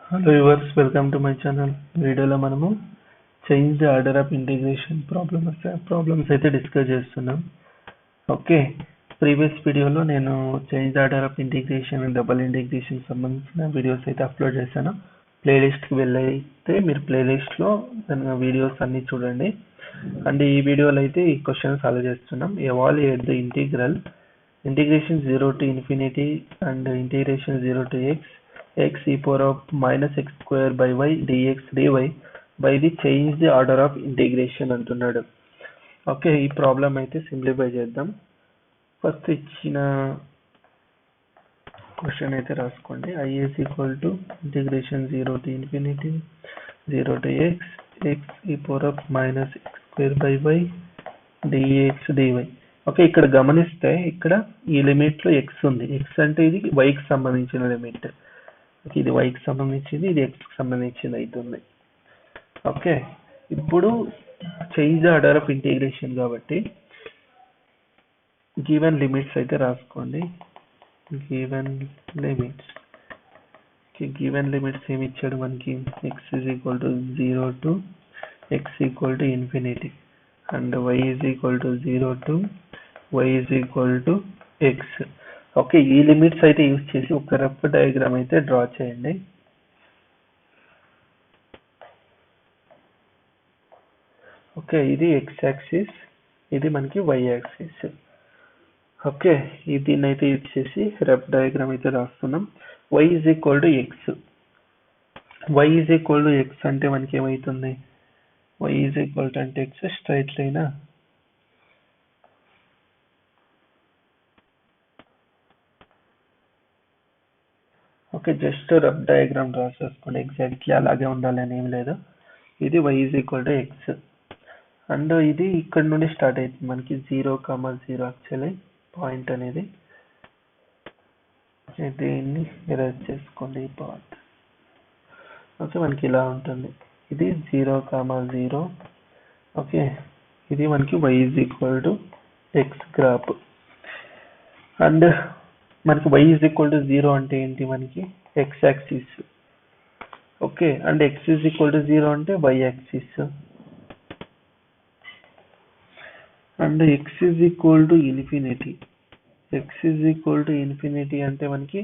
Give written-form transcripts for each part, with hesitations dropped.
Hello viewers, welcome to my channel. వీడియోలో మనము change the order of integration problems అయితే discuss చేస్తున్నాం. Okay, previous వీడియోలో నేను change the order of integration double integration సంబంధించిన videos అయితే అప్లోడ్ చేశాను. ప్లేలిస్ట్కి వెళ్ళైతే మీరు ప్లేలిస్ట్లో వీడియోస్ అన్ని చూడండి. అండ్ ఈ వీడియోలో అయితే ఈ క్వశ్చన్ సాల్వ్ చేస్తున్నాం. Evaluate the integration 0 to infinity and integration 0 to x e power of minus x square by y dx dy by the change the order of integration అంటున్నాడు. ఓకే, ఈ problem అయితే simplify చేద్దాం. First ఇచ్చిన question అయితే రాసుకోండి. I is equal to integration 0 to infinity 0 to x e power of minus x square by y dx dy. Okay, ఇక్కడ గమనిస్తే ఇక్కడ ఈ లిమిట్ లో x ఉంది. x అంటే ఇది y కి సంబంధించిన లిమిట్. ఇది y కి సంబంధించింది, ఇది x కి సంబంధించింది అవుతుంది. ఓకే, ఇప్పుడు change the order of integration కాబట్టి గివెన్ లిమిట్స్ అయితే రాసుకోండి. గివెన్ లిమిట్స్ ఏమి ఇచ్చాడు మనకి? x is equal to 0 to x equal to infinity and y is equal to 0 to y is equal to x. Okay, ఈ limits అయితే use చేసి ఒక రఫ్ డయాగ్రామ్ అయితే డ్రా చేయండి. ఓకే, ఇది x యాక్సిస్, ఇది మనకి y యాక్సిస్. ఓకే, దీన్ని అయితే యూజ్ చేసి రఫ్ డయాగ్రామ్ అయితే రాస్తున్నాం. y is equal to x. y is equal to x అంటే మనకి ఏమవుతుంది? y is equal to అంటే x స్ట్రైట్ లైనా? Okay, just rough diagram draw చేసుకోండి. ఎగ్జాక్ట్లీ అలాగే ఉండాలని ఏం లేదు. ఇది y is equal to x and ఇది ఇక్కడ నుండి స్టార్ట్ అవుతుంది మనకి 0,0 యాక్చువల్లీ పాయింట్ అనేది. దీన్ని ఎరేజ్ చేసుకోండి ఈ పార్ట్. ఓకే, మనకి ఇలా ఉంటుంది. ఇది 0,0. ఓకే, ఇది మనకి y is equal to x graph. And మనకి y is equal to 0 అంటే ఏంటి? మనకి x axis. Okay, and x is equal to 0 అంటే y axis. And x is equal to infinity. x is equal to infinity అంటే మనకి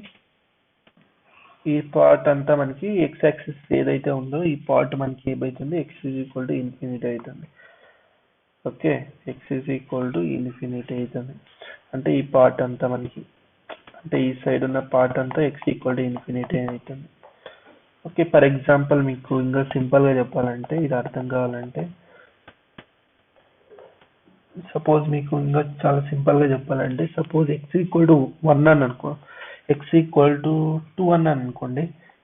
ఈ part అంతా మనకి x యాక్సిస్ ఏదైతే ఉందో ఈ పార్ట్ మనకి ఏమవుతుంది? x is equal to infinity అవుతుంది. Okay, x is equal to infinity అవుతుంది. అంటే ఈ పార్ట్ అంతా మనకి, అంటే ఈ సైడ్ ఉన్న పార్ట్ అంతా x equal to infinity అవుతుంది. ఓకే, ఫర్ ఎగ్జాంపుల్ మీకు ఇంకా సింపుల్ గా చెప్పాలంటే, ఇది అర్థం కావాలంటే, సపోజ్ మీకు ఇంకా చాలా సింపుల్ గా చెప్పాలంటే, సపోజ్ x equal to 1 అని అనుకో, x equal to 2 అని అనుకోండి.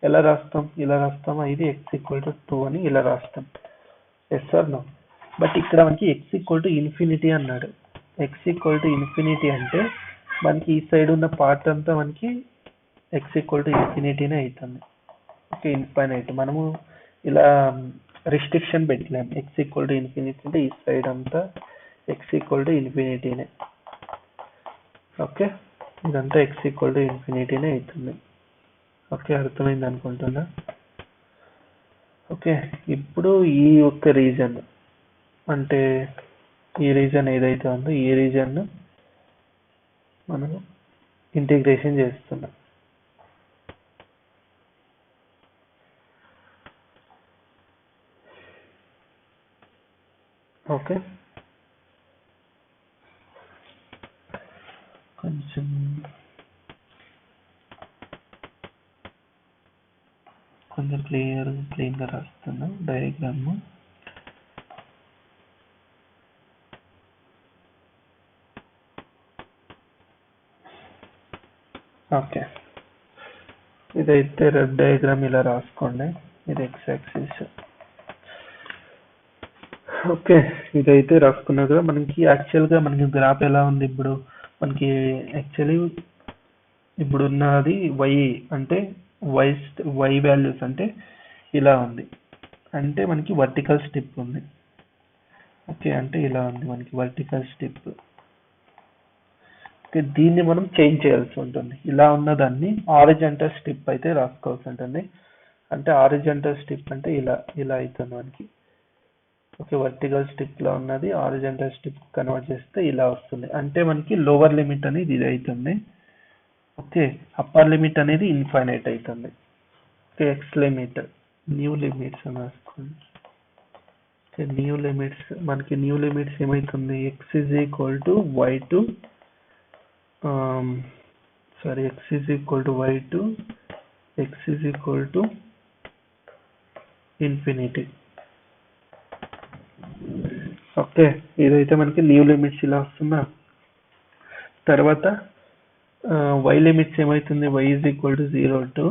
ఎలా రాస్తాం? ఇలా రాస్తామా? ఇది x equal to 2 అని ఇలా రాస్తాం. Yes are no? బట్ ఇక్కడ మనకి x equal to infinity అన్నాడు. x equal to infinity అంటే మనకి ఈ సైడ్ ఉన్న పార్ట్ అంతా మనకి x equal to infinity నే అవుతుంది. Okay, infinite. మనము ఇలా రిస్ట్రిక్షన్ పెట్టలేము. x equal to infinity అంటే ఈ సైడ్ అంతా x equal to infinity నే. ఓకే, ఇదంతా x equal to infinity నే అవుతుంది. ఓకే, అర్థమైంది అనుకుంటున్నా. ఓకే, ఇప్పుడు ఈ ఒక్క రీజన్ అంటే ఈ రీజన్ ఏదైతే ఉందో ఈ రీజన్ మనం ఇంటిగ్రేషన్ చేస్తున్నాం. ఓకే, కొంచెం క్లీన్ గా రాస్తున్నాం డయాగ్రామ్. ఓకే, ఇదైతే రెడ్ డయాగ్రామ్ ఇలా రాసుకోండి. ఇది x యాక్సిస్. ఓకే, ఇదైతే రాసుకున్నాక మనకి యాక్చువల్ గా మనకి గ్రాఫ్ ఎలా ఉంది? ఇప్పుడు మనకి యాక్చువల్లీ ఇప్పుడు ఉన్నది y అంటే y వాల్యూస్ అంటే ఇలా ఉంది. అంటే మనకి వర్టికల్ స్టెప్ ఉంది. ఓకే, అంటే ఇలా ఉంది మనకి వర్టికల్ స్టెప్. ఓకే, దీన్ని మనం చేంజ్ చేయాల్సి ఉంటుంది. ఇలా ఉన్నదాన్ని హారిజాంటల్ స్టెప్ అయితే రాసుకోవాల్సి ఉంటుంది. అంటే హారిజాంటల్ స్ట్రిప్ అంటే ఇలా ఇలా అవుతుంది మనకి. ఓకే, వర్టికల్ స్ట్రిప్ లో ఉన్నది హారిజాంటల్ స్ట్రిప్ కన్వర్ట్ చేస్తే ఇలా వస్తుంది. అంటే మనకి లోవర్ లిమిట్ అనేది ఇది అవుతుంది. ఓకే, అప్పర్ లిమిట్ అనేది ఇన్ఫైనైట్ అవుతుంది. Okay, x limit new limits అని రాసుకోండి. ఓకే, న్యూ లిమిట్స్ మనకి న్యూ లిమిట్స్ ఏమవుతుంది, x is equal to y to x is equal to y to x is equal to infinity. Okay, ఇదైతే మనకి new limits ఇలా వస్తుందా. తర్వాత వై లిమిట్స్ ఏమవుతుంది, y is equal to 0 to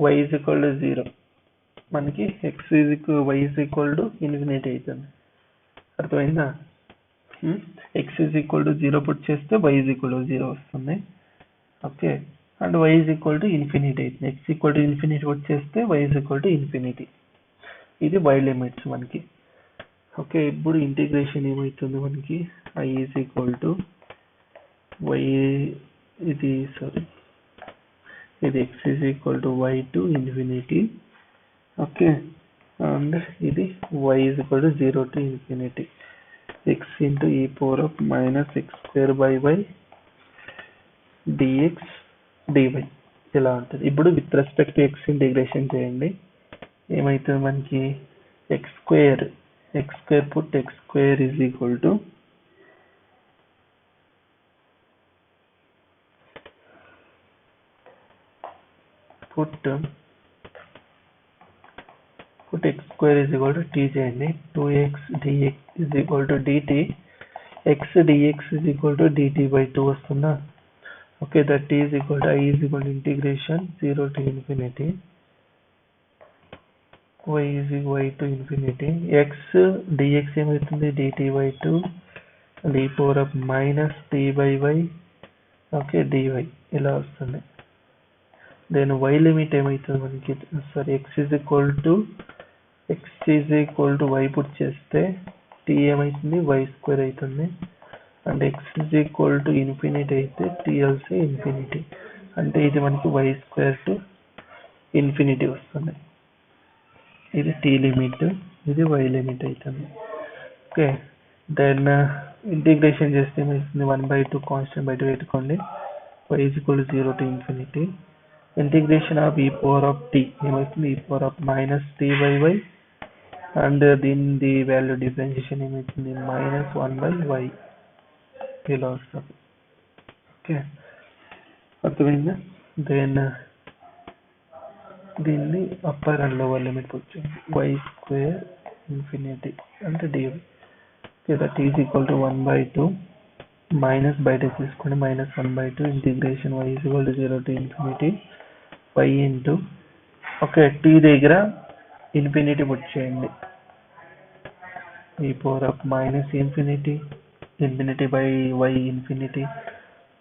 y is equal to 0 మనకి x is y is equal to infinity అవుతుంది. అర్థమైందా. X is equal to 0 put చేస్తే వై ఈజ్ ఈక్వల్ టు 0 వస్తుంది. Okay, and y is equal to infinity అవుతుంది. X equal to infinity put చేస్తే y is equal to infinity. ఇది y limits మనకి. Okay, ఇప్పుడు integration ఏమవుతుంది మనకి, I is equal to y ఇది x is equal to y to infinity. Okay, and ఇది y is equal to 0 to infinity. X into ఈ power of minus x square by y dx dy ఇలా ఉంటుంది. ఇప్పుడు with respect to x integration చేయండి. ఏమవుతుంది మనకి, x square put x square is equal to put x square is equal to t చేయండి. 2x dx is equal to dt, x dx is equal to dt by 2 వస్తుందా. Okay, that t is equal to I is equal to integration 0 to infinity y is equal y to infinity x dx ఏమవుతుంది, dt by 2 d power of minus t by y. Okay, dy ఇలా వస్తుంది. Then y limit ఏమవుతుంది మనకి, x is equal to y put చేస్తే t ఏమవుతుంది, y square అవుతుంది. And x is equal to infinity అయితే t also infinity. అంటే ఇది మనకి y స్క్వేర్ టు ఇన్ఫినిటీ వస్తుంది. ఇది t లిమిట్, ఇది y లిమిట్ అవుతుంది. ఓకే, దెన్ ఇంటిగ్రేషన్ చేస్తే ఏమవుతుంది, 1/2 కాన్స్టెంట్ బయట పెట్టుకోండి. y is equal to 0 to infinity. Integration of ఈ పవర్ ఆఫ్ t ఏమవుతుంది, ఈ power of minus t by y. And దీని వాల్యూ డిఫరెన్షియేషన్ ఏమవుతుంది, -1/y ఇలా వస్తుంది. ఓకే, అర్థమైందా. దెన్ దీన్ని అప్పర్ అండ్ లోవర్ లిమిట్ వచ్చింది, y స్క్వేర్ ఇన్ఫినిటీ అంటే dy. Okay, that is equal to 1/2 minus బయట తీసుకోండి, -1/2 integration y is equal to 0 to infinity y into okay t దగ్గర ఇన్ఫినిటీ పుట్ చేయండి, ఈ power of minus infinity by y infinity.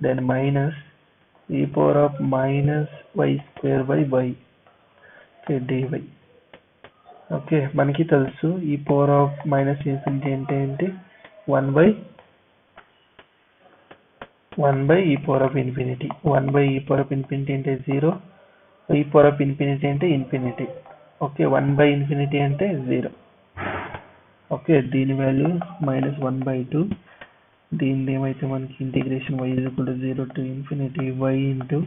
Then minus e power of minus y square by y. Okay, dy. Okay, మనకి తెలుసు ఈ power of minus infinity అంటే ఏంటి, 1/e power of infinity. 1/e power of infinity అంటే 0, e power of infinity అంటే infinity. Okay, 1/∞ అంటే 0. Okay, దీని value -1/2. దీని ఏమైతే మనకి integration y is equal to 0 to infinity y into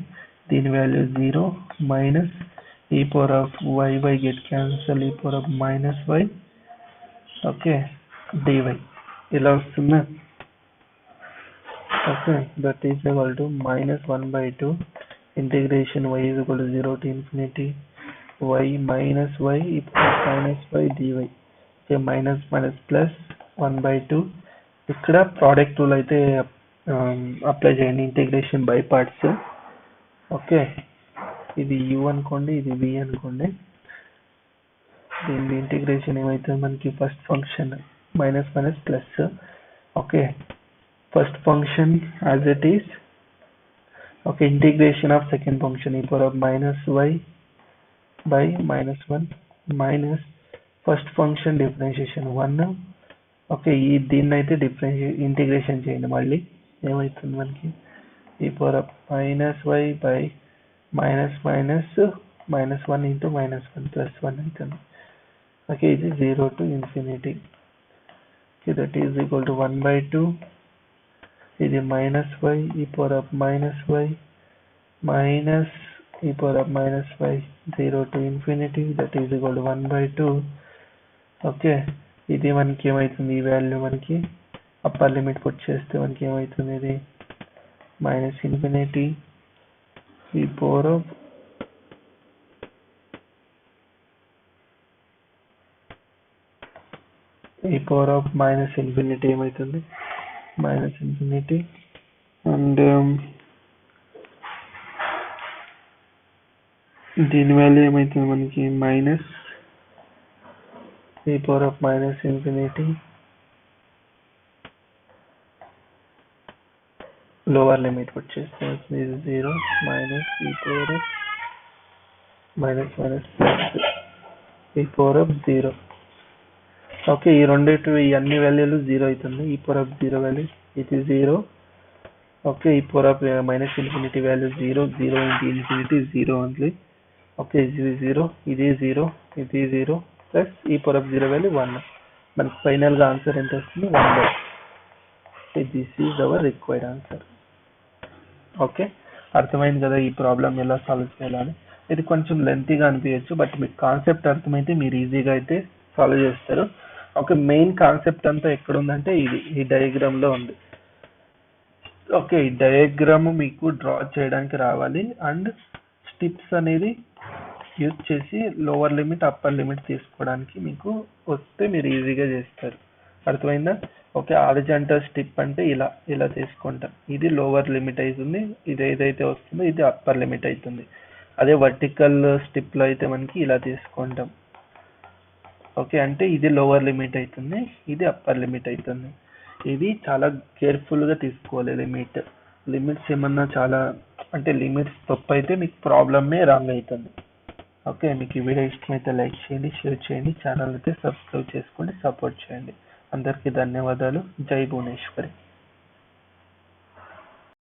దీని value 0 minus e power of y get cancel, e power of -y. Okay, dy ఇలా వస్తుందా. Okay, that is equal to -1/2 integration y is equal to 0 to infinity y minus y e minus y dy. Okay, minus plus 1/2. ఇక్కడ product rule అయితే apply చేయండి, integration by parts. Okay, ఇది u అనుకోండి, ఇది v అనుకోండి. దీని integration ఏమైతే మనకి first function minus plus. Okay, first function as it is. Okay, integration of second function e power of -y by -1 minus first function differentiation 1. Okay, దీన్ని అయితే integration చేయండి. మళ్ళీ ఏమవుతుంది మనకి, e power of -y by minus -1 into -1 plus 1 అవుతుంది. Okay, ఇది 0 to infinity. Okay, that is equal to 1/2. ఇది -y e power of -y minus e power of -y 0 to infinity, that is equal to 1/2. Okay, ఇది మనకి ఏమవుతుంది, ఈ value మనకి upper limit put చేస్తే మనకి ఏమవుతుంది, ఇది -infinity e power of -infinity ఏమవుతుంది, -infinity అండ్ దీని వాల్యూ ఏమవుతుంది మనకి e power of -infinity lower limit put చేస్తే ఇది 0 minus e power of e power of 0. Okay, ఈ రెండిటి ఈ అన్ని వాల్యూలు 0 అవుతుంది. e power of 0 వాల్యూ ఇది 0. Okay, e power of -infinity value 0 into infinity 0 only. Okay, ఇది 0, ఇది 0, ఇది 0 plus e power of 0 value 1. మనకి ఫైనల్ గా ఆన్సర్ ఎంత వస్తుంది, 1/. This is our required answer. Okay, అర్థమైంది కదా ఈ ప్రాబ్లం ఎలా సాల్వ్ చేయాలని. ఇది కొంచెం లెంతీగా అనిపించచ్చు, బట్ మీకు కాన్సెప్ట్ అర్థమైతే మీరు ఈజీగా అయితే సాల్వ్ చేస్తారు. ఓకే, మెయిన్ కాన్సెప్ట్ అంతా ఎక్కడ ఉందంటే ఇది ఈ డయాగ్రామ్ లో ఉంది. ఓకే, ఈ డయాగ్రామ్ మీకు డ్రా చేయడానికి రావాలి అండ్ స్టెప్స్ అనేది యూజ్ చేసి లోవర్ లిమిట్ అప్పర్ లిమిట్ తీసుకోవడానికి మీకు వస్తే మీరు ఈజీగా చేస్తారు. అర్థమైందా? ఓకే, హారిజాంటల్ స్టెప్ అంటే ఇలా తీసుకుంటాం, ఇది లోవర్ లిమిట్ అవుతుంది, ఇది ఏదైతే వస్తుందో ఇది అప్పర్ లిమిట్ అవుతుంది. అదే వర్టికల్ స్టెప్ లో అయితే మనకి ఇలా తీసుకుంటాం. ఓకే, అంటే ఇది లోవర్ లిమిట్ అవుతుంది, ఇది అప్పర్ లిమిట్ అవుతుంది. ఇది చాలా కేర్ఫుల్ గా తీసుకోవాలి. లిమిట్స్ ఏమన్నా చాలా అంటే లిమిట్స్ తప్పు అయితే మీకు ప్రాబ్లమే రాంగ్ అవుతుంది. ఓకే, మీకు ఈ వీడియో ఇష్టమైతే లైక్ చేయండి, షేర్ చేయండి, ఛానల్ అయితే సబ్స్క్రైబ్ చేసుకోండి, సపోర్ట్ చేయండి. అందరికీ ధన్యవాదాలు. జై భువనేశ్వరి.